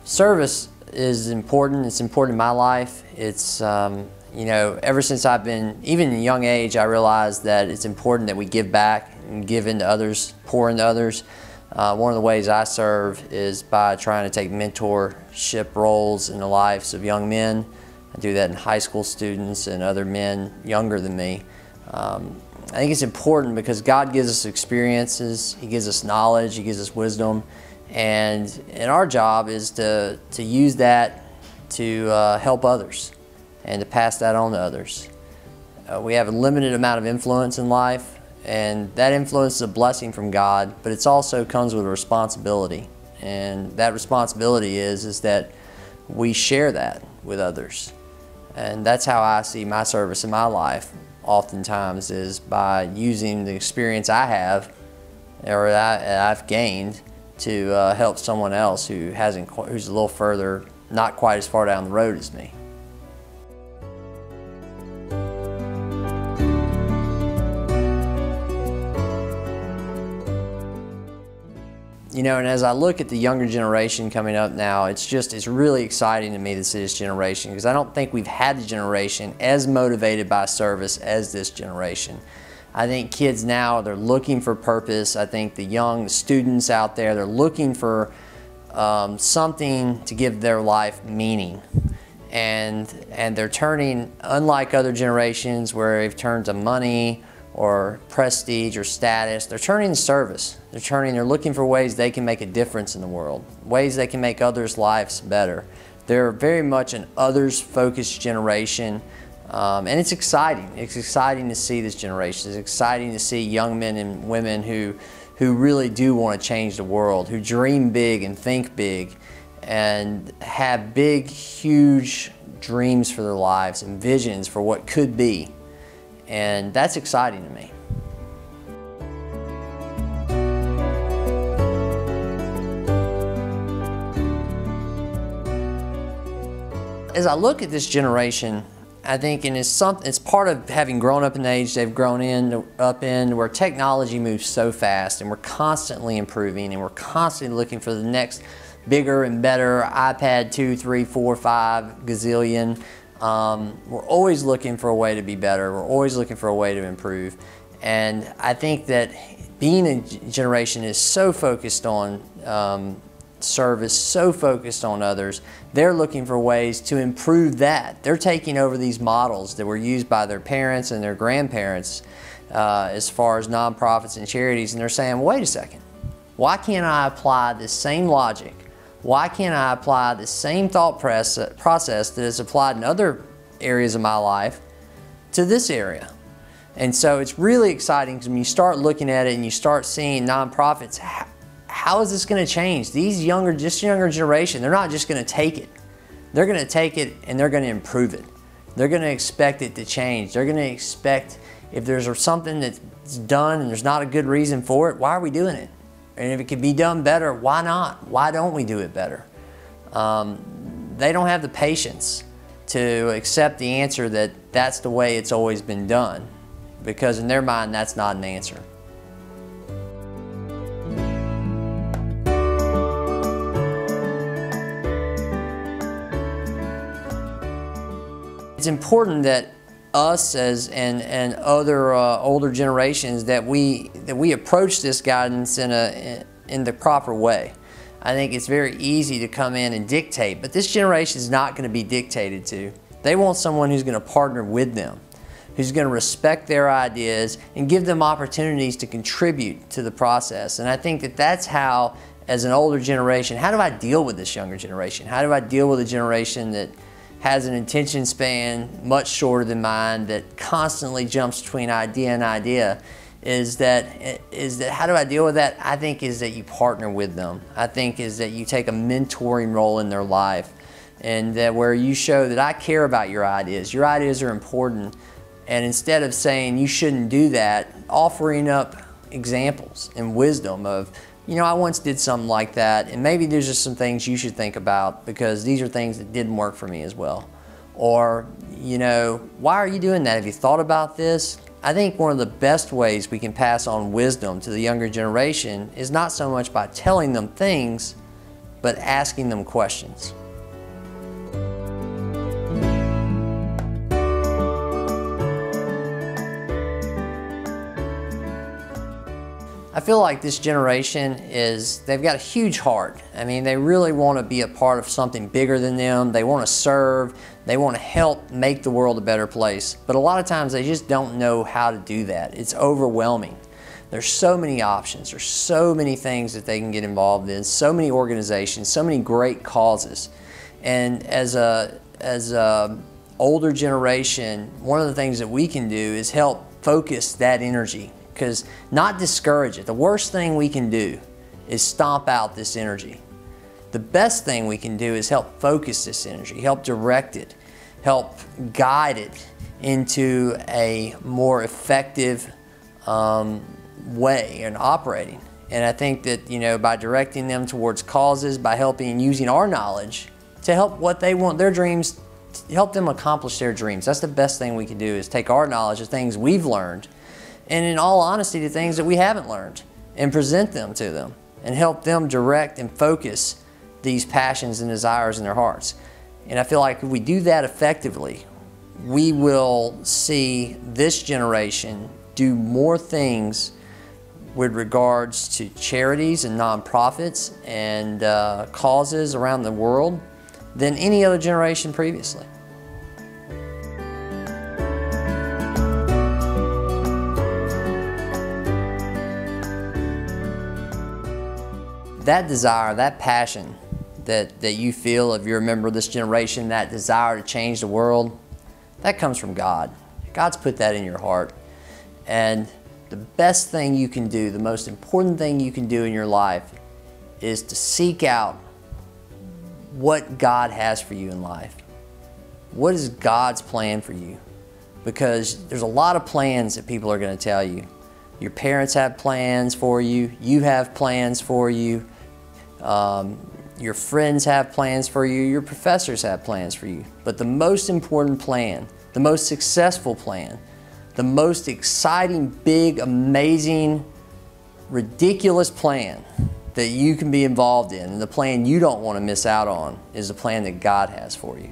Service is important. It's important in my life. It's, you know, ever since I've been, even in a young age, I realized that it's important that we give back and give into others, pour into others. One of the ways I serve is by trying to take mentorship roles in the lives of young men. I do that in high school students and other men younger than me. I think it's important because God gives us experiences, He gives us knowledge, He gives us wisdom, and our job is to use that to help others and to pass that on to others. We have a limited amount of influence in life, and that influence is a blessing from God, but it also comes with a responsibility. And that responsibility is that we share that with others. And that's how I see my service in my life oftentimes, is by using the experience I have or I've gained to help someone else who's a little further, not quite as far down the road as me. You know, and as I look at the younger generation coming up now, it's really exciting to me to see this generation, because I don't think we've had the generation as motivated by service as this generation. I think kids now, they're looking for purpose. I think the young students out there, they're looking for something to give their life meaning. And they're turning, unlike other generations where they've turned to money or prestige or status, they're turning to service. They're looking for ways they can make a difference in the world, ways they can make others' lives better. They're very much an others-focused generation, and it's exciting. It's exciting to see this generation. It's exciting to see young men and women who really do want to change the world, who dream big and think big, and have big, huge dreams for their lives and visions for what could be. And that's exciting to me. As I look at this generation, I think, and it's part of having grown up in the age they've grown up in, where technology moves so fast, and we're constantly improving, and we're constantly looking for the next bigger and better iPad 2, 3, 4, 5 gazillion. We're always looking for a way to be better. We're always looking for a way to improve. And I think that being a generation is so focused on service, so focused on others, they're looking for ways to improve that. They're taking over these models that were used by their parents and their grandparents as far as nonprofits and charities, and they're saying, wait a second, why can't I apply this same logic? Why can't I apply the same thought process that is applied in other areas of my life to this area? And so it's really exciting, because when you start looking at it and you start seeing nonprofits, how is this going to change? This younger generation, they're not just going to take it. They're going to take it and they're going to improve it. They're going to expect it to change. They're going to expect, if there's something that's done and there's not a good reason for it, why are we doing it? And if it could be done better, why not? Why don't we do it better? They don't have the patience to accept the answer that that's the way it's always been done, because in their mind, that's not an answer. It's important that us and other older generations, that we approach this guidance in the proper way. I think it's very easy to come in and dictate, but this generation is not going to be dictated to. They want someone who's going to partner with them, who's going to respect their ideas and give them opportunities to contribute to the process. And I think that that's how, as an older generation, how do I deal with this younger generation? How do I deal with a generation that has an attention span much shorter than mine, that constantly jumps between idea and idea? Is that how do I deal with that? I think is that you partner with them. I think is that you take a mentoring role in their life, and that where you show that I care about your ideas are important, and instead of saying you shouldn't do that, offering up examples and wisdom of, you know, I once did something like that, and maybe there's just some things you should think about, because these are things that didn't work for me as well. Or, you know, why are you doing that? Have you thought about this? I think one of the best ways we can pass on wisdom to the younger generation is not so much by telling them things, but asking them questions. I feel like this generation they've got a huge heart. I mean, they really want to be a part of something bigger than them. They want to serve. They want to help make the world a better place. But a lot of times they just don't know how to do that. It's overwhelming. There's so many options. There's so many things that they can get involved in, so many organizations, so many great causes. And as a older generation, one of the things that we can do is help focus that energy. Because not discourage it. The worst thing we can do is stomp out this energy. The best thing we can do is help focus this energy, help direct it, help guide it into a more effective way in operating. And I think that, you know, by directing them towards causes, by helping using our knowledge to help what they want, their dreams, help them accomplish their dreams. That's the best thing we can do, is take our knowledge of things we've learned, and in all honesty, the things that we haven't learned, and present them to them and help them direct and focus these passions and desires in their hearts. And I feel like if we do that effectively, we will see this generation do more things with regards to charities and nonprofits and causes around the world than any other generation previously. That desire, that passion that you feel if you're a member of this generation, that desire to change the world, that comes from God. God's put that in your heart. And the best thing you can do, the most important thing you can do in your life, is to seek out what God has for you in life. What is God's plan for you? Because there's a lot of plans that people are going to tell you. Your parents have plans for you. You have plans for you. Your friends have plans for you. Your professors have plans for you. But the most important plan, the most successful plan, the most exciting, big, amazing, ridiculous plan that you can be involved in, and the plan you don't want to miss out on, is the plan that God has for you.